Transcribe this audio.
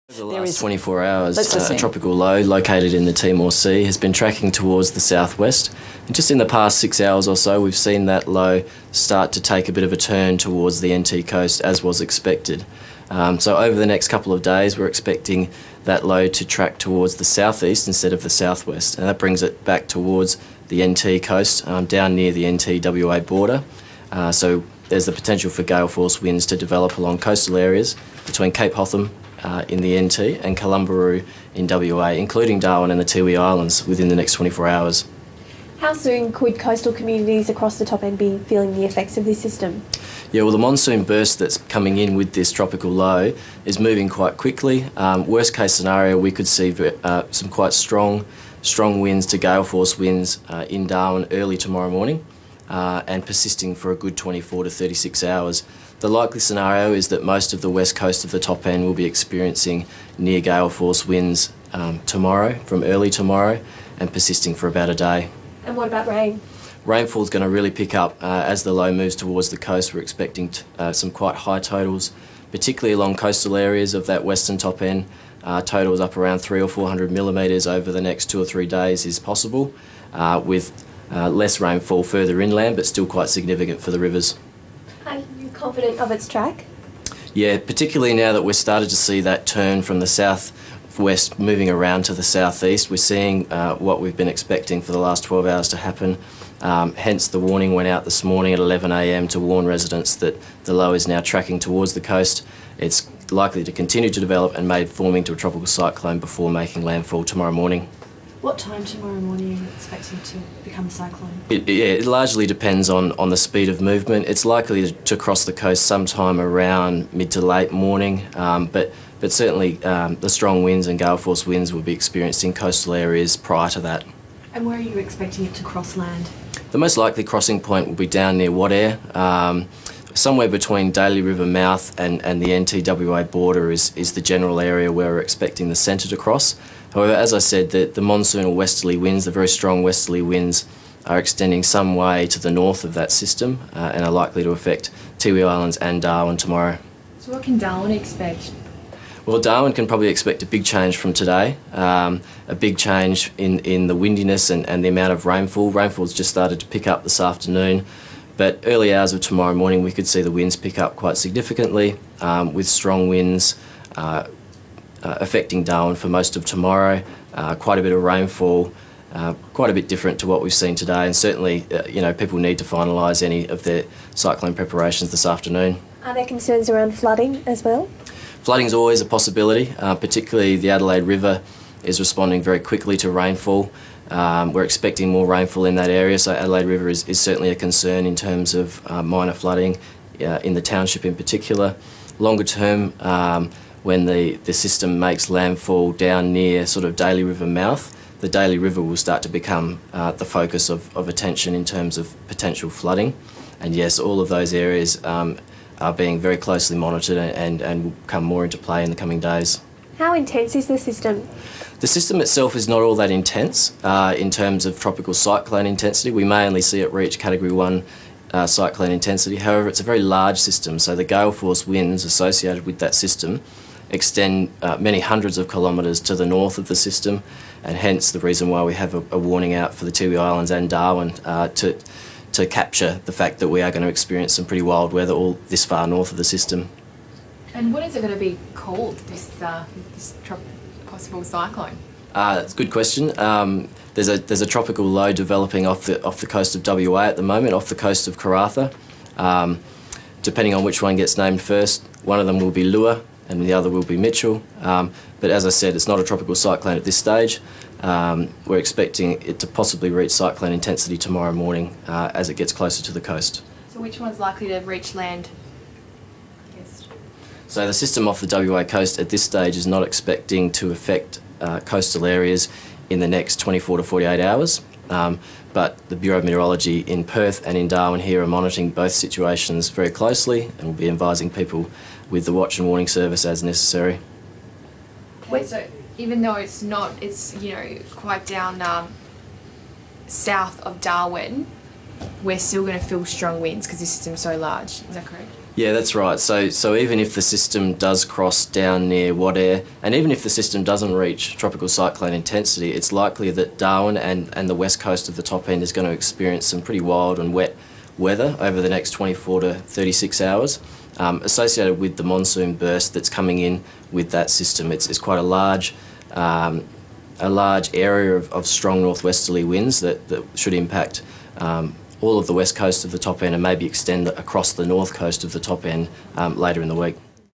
Over the last 24 hours, a tropical low located in the Timor Sea has been tracking towards the southwest. And just in the past 6 hours or so, we've seen that low start to take a bit of a turn towards the NT coast, as was expected. So over the next couple of days, we're expecting that low to track towards the southeast instead of the southwest. And that brings it back towards the NT coast, down near the NT-WA border. So there's the potential for gale force winds to develop along coastal areas between Cape Hotham in the NT and Columbaroo in WA, including Darwin and the Tiwi Islands within the next 24 hours. How soon could coastal communities across the top end be feeling the effects of this system? Yeah, well, the monsoon burst that's coming in with this tropical low is moving quite quickly. Worst case scenario, we could see some quite strong winds to gale force winds in Darwin early tomorrow morning and persisting for a good 24 to 36 hours. The likely scenario is that most of the west coast of the top end will be experiencing near gale force winds tomorrow, from early tomorrow, and persisting for about a day. And what about rain? Rainfall is going to really pick up as the low moves towards the coast. We're expecting some quite high totals, particularly along coastal areas of that western top end. Totals up around 300 or 400 millimetres over the next 2 or 3 days is possible, with less rainfall further inland, but still quite significant for the rivers. Are you confident of its track? Yeah, particularly now that we're started to see that turn from the southwest moving around to the southeast. We're seeing what we've been expecting for the last 12 hours to happen. Hence the warning went out this morning at 11 a.m. to warn residents that the low is now tracking towards the coast. It's likely to continue to develop and may form into a tropical cyclone before making landfall tomorrow morning. What time tomorrow morning are you expecting to become a cyclone? It largely depends on the speed of movement. It's likely to cross the coast sometime around mid to late morning, but certainly the strong winds and gale force winds will be experienced in coastal areas prior to that. And where are you expecting it to cross land? The most likely crossing point will be down near Wadair. Somewhere between Daly River mouth and the NT-WA border is the general area where we're expecting the centre to cross. However, as I said, the monsoonal westerly winds, the very strong westerly winds, are extending some way to the north of that system and are likely to affect Tiwi Islands and Darwin tomorrow. So what can Darwin expect? Well, Darwin can probably expect a big change from today, a big change in the windiness and the amount of rainfall. Rainfall's just started to pick up this afternoon, but early hours of tomorrow morning we could see the winds pick up quite significantly with strong winds affecting Darwin for most of tomorrow. Quite a bit of rainfall, quite a bit different to what we've seen today, and certainly people need to finalise any of their cyclone preparations this afternoon. Are there concerns around flooding as well? Flooding is always a possibility, particularly the Adelaide River is responding very quickly to rainfall. We're expecting more rainfall in that area, so Adelaide River is certainly a concern in terms of minor flooding in the township in particular. Longer term, when the system makes landfall down near sort of Daly River mouth, the Daly River will start to become the focus of attention in terms of potential flooding. And yes, all of those areas are being very closely monitored and will come more into play in the coming days. How intense is the system? The system itself is not all that intense in terms of tropical cyclone intensity. We may only see it reach Category 1 cyclone intensity. However, it's a very large system, so the gale force winds associated with that system extend many hundreds of kilometres to the north of the system, and hence the reason why we have a warning out for the Tiwi Islands and Darwin to capture the fact that we are going to experience some pretty wild weather all this far north of the system. And what is it going to be called, this possible cyclone? That's a good question. There's a tropical low developing off the coast of WA at the moment, off the coast of Karratha. Depending on which one gets named first, one of them will be Lua and the other will be Mitchell. But as I said, it's not a tropical cyclone at this stage. We're expecting it to possibly reach cyclone intensity tomorrow morning as it gets closer to the coast. So which one's likely to reach land? So the system off the WA coast at this stage is not expecting to affect coastal areas in the next 24 to 48 hours. But the Bureau of Meteorology in Perth and in Darwin here are monitoring both situations very closely and will be advising people with the watch and warning service as necessary. Okay, so even though it's quite down south of Darwin, we're still going to feel strong winds because this system's so large. Is that correct? Yeah, that's right. So even if the system does cross down near Wadair, and even if the system doesn't reach tropical cyclone intensity, it's likely that Darwin and the west coast of the top end is going to experience some pretty wild and wet weather over the next 24 to 36 hours, associated with the monsoon burst that's coming in with that system. It's quite a large area of strong northwesterly winds that should impact all of the west coast of the top end and maybe extend across the north coast of the top end later in the week.